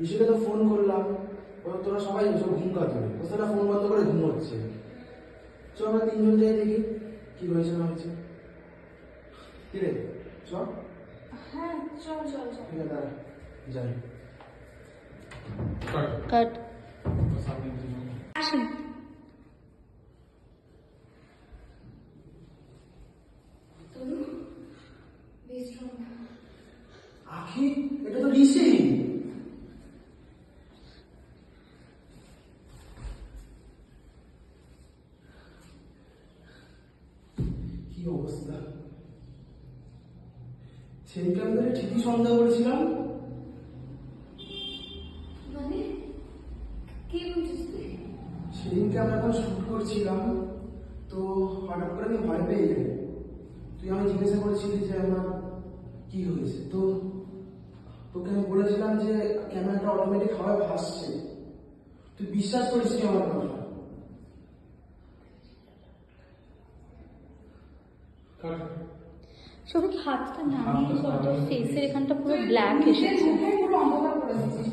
ঋষিকে তো ফোন করলাম, তোরা সবাই সব ঘুম কাতরে, তোরা ফোন বন্ধ করে ঘুমোচ্ছে। চ আমরা তিনজন যাই দেখি কি হয়েছে না হচ্ছে। কি রে চ। হ্যাঁ চল চল চল। ঠিক আছে দাঁড়া যাই। কাট। তনু বিশ্রাম। আখি এটা তো ঋষি। কি অবস্থা, সেদিনকে আমি তোকে ঠিকই সন্দেহ করেছিলাম। মানে কি বলছিস তুই? সেদিনকে আমরা যখন শুট করছিলাম তো হঠাৎ করে আমি ভয় পেয়ে গেলি। তুই আমি জিজ্ঞাসা করেছিলি যে আমার কি হয়েছে, তো তোকে আমি বলেছিলাম যে ক্যামেরাটা অটোমেটিক হাওয়ায় ভাসছে। তুই বিশ্বাস করিসনি আমার কথা। সৌভিক হাতটা নামিয়ে কর, তোর ফেসের এখানটা পুরো ব্ল্যাক এসেছে। পুরো অন্ধকার করে দিচ্ছিস।